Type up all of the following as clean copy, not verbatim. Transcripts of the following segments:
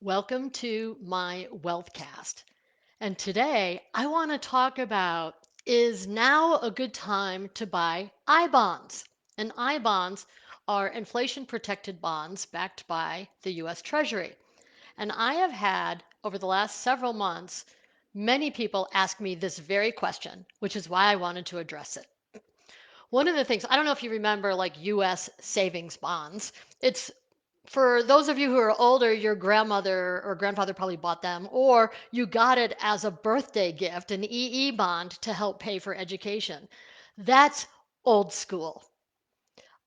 Welcome to my Wealthcast. And today I want to talk about is now a good time to buy I bonds? And I bonds are inflation protected bonds backed by the US Treasury. And I have had over the last several months many people ask me this very question, which is why I wanted to address it. One of the things, I don't know if you remember like US savings bonds. It's for those of you who are older, your grandmother or grandfather probably bought them, or you got it as a birthday gift, an EE bond to help pay for education. That's old school.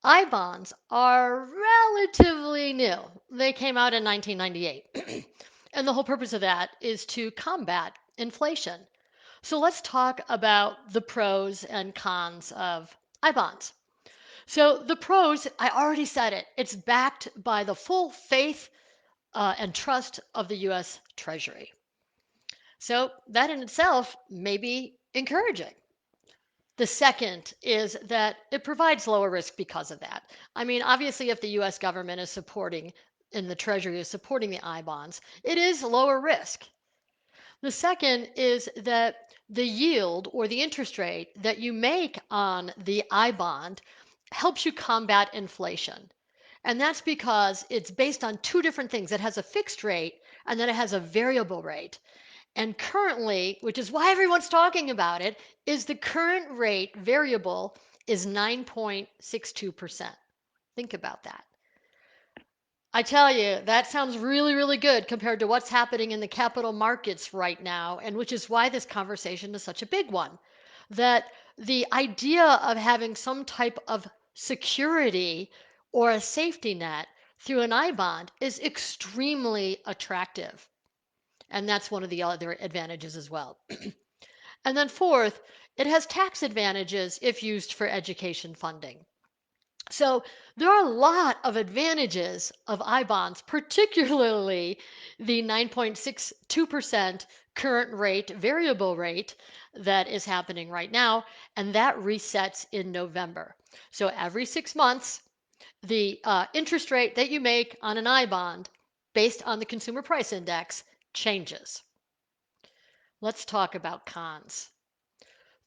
I bonds are relatively new. They came out in 1998. And the whole purpose of that is to combat inflation. So let's talk about the pros and cons of I bonds. So the pros, I already said it. It's backed by the full faith and trust of the US Treasury. So that in itself may be encouraging. The second is that it provides lower risk because of that. I mean, obviously, if the US government is supporting and the Treasury is supporting the I bonds, it is lower risk. The second is that the yield or the interest rate that you make on the I bond helps you combat inflation. And that's because it's based on two different things. It has a fixed rate and then it has a variable rate. And currently, which is why everyone's talking about it, is the current rate variable is 9.62%. Think about that. I tell you, that sounds really, really good compared to what's happening in the capital markets right now, and which is why this conversation is such a big one. That the idea of having some type of security or a safety net through an I bond is extremely attractive. And that's one of the other advantages as well. And then, fourth, it has tax advantages if used for education funding. So there are a lot of advantages of I bonds, particularly the 9.62% current rate, variable rate that is happening right now, and that resets in November. So every 6 months, the interest rate that you make on an I bond based on the consumer price index changes. Let's talk about cons.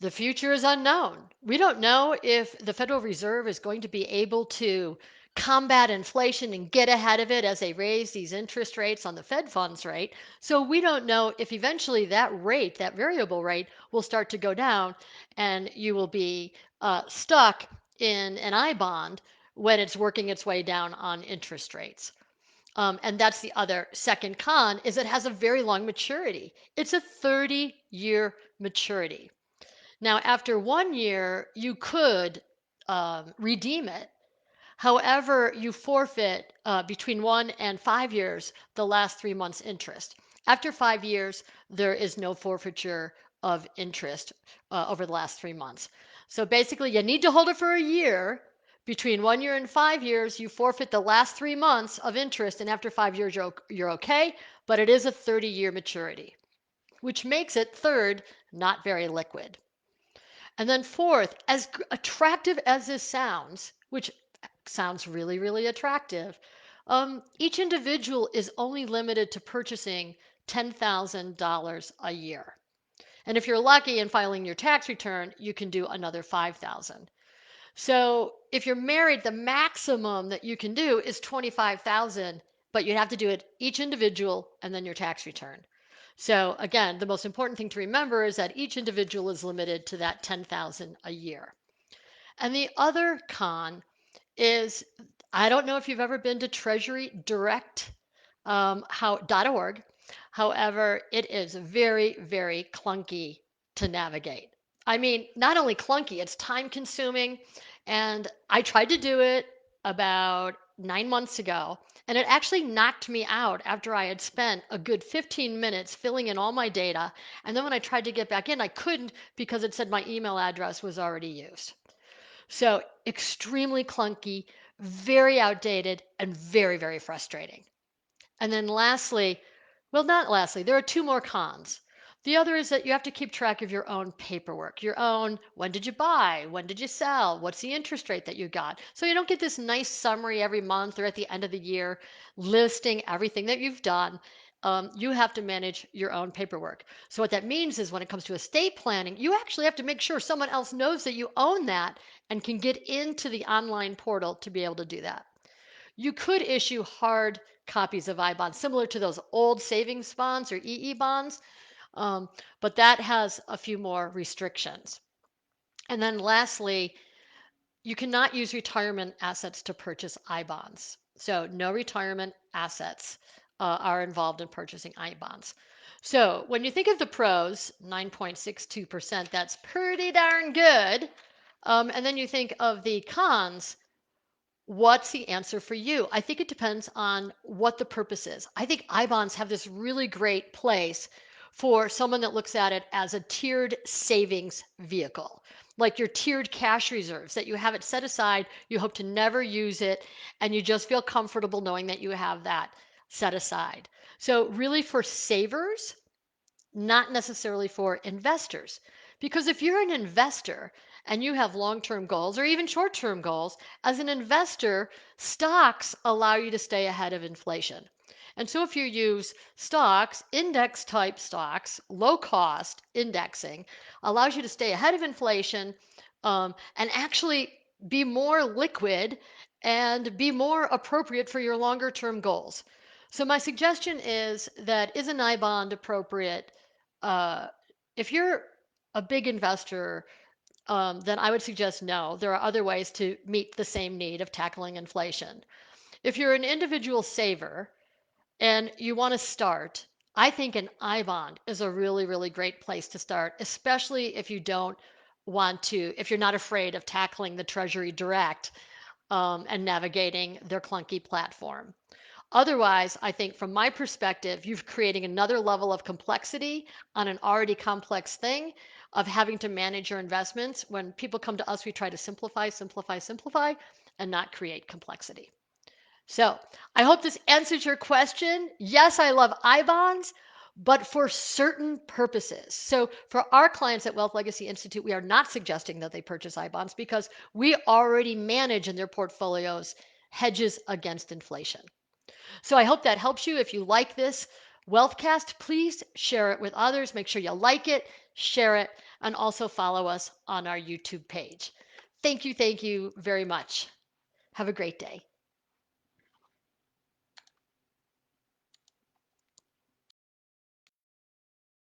The future is unknown. We don't know if the Federal Reserve is going to be able to combat inflation and get ahead of it as they raise these interest rates on the Fed funds rate. So we don't know if eventually that rate, that variable rate, will start to go down and you will be stuck in an I bond when it's working its way down on interest rates. And that's the other second con is it has a very long maturity. It's a 30-year maturity. Now, after 1 year, you could redeem it. However, you forfeit between 1 and 5 years the last 3 months' interest. After 5 years, there is no forfeiture of interest over the last 3 months. So basically, you need to hold it for a year. Between 1 year and 5 years, you forfeit the last 3 months of interest, and after 5 years, you're okay. But it is a 30-year maturity, which makes it third, not very liquid. And then fourth, as attractive as this sounds, which sounds really, really attractive, each individual is only limited to purchasing $10,000 a year. And if you're lucky in filing your tax return, you can do another 5,000. So if you're married, the maximum that you can do is 25,000, but you have to do it each individual and then your tax return. So again, the most important thing to remember is that each individual is limited to that 10,000 a year. And the other con is I don't know if you've ever been to treasurydirect .org. However, it is very, very clunky to navigate. I mean, not only clunky, it's time consuming. And I tried to do it about 9 months ago, and it actually knocked me out after I had spent a good 15 minutes filling in all my data. And then when I tried to get back in, I couldn't because it said my email address was already used. So extremely clunky, very outdated, and very, very frustrating. And then lastly, well, not lastly, there are two more cons. The other is that you have to keep track of your own paperwork, your own when did you buy, when did you sell, what's the interest rate that you got. So you don't get this nice summary every month or at the end of the year listing everything that you've done. You have to manage your own paperwork. So what that means is when it comes to estate planning, you actually have to make sure someone else knows that you own that and can get into the online portal to be able to do that. You could issue hard copies of I bonds, similar to those old savings bonds or EE bonds, um, but that has a few more restrictions. And then lastly, you cannot use retirement assets to purchase I bonds. So no retirement assets are involved in purchasing I bonds. So when you think of the pros, 9.62%, that's pretty darn good. And then you think of the cons, what's the answer for you? I think it depends on what the purpose is. I think I bonds have this really great place for someone that looks at it as a tiered savings vehicle, like your tiered cash reserves that you have it set aside, you hope to never use it, and you just feel comfortable knowing that you have that set aside. So, really, for savers, not necessarily for investors. Because if you're an investor and you have long term goals or even short term goals, as an investor, stocks allow you to stay ahead of inflation. And so if you use stocks, index type stocks, low cost indexing allows you to stay ahead of inflation and actually be more liquid and be more appropriate for your longer term goals. So my suggestion is an I bond appropriate uh, if you're a big investor, then I would suggest no. There are other ways to meet the same need of tackling inflation. If you're an individual saver and you want to start, I think an I bond is a really, really great place to start, especially if you don't want to, if you're not afraid of tackling the Treasury direct and navigating their clunky platform. Otherwise, I think from my perspective, you're creating another level of complexity on an already complex thing of having to manage your investments. When people come to us, we try to simplify, simplify, simplify, and not create complexity. So I hope this answers your question. Yes, I love I bonds, but for certain purposes. So for our clients at Wealth Legacy Institute, we are not suggesting that they purchase I bonds because we already manage in their portfolios hedges against inflation. So I hope that helps you. If you like this Wealthcast, please share it with others. Make sure you like it, share it, and also follow us on our YouTube page. Thank you very much. Have a great day.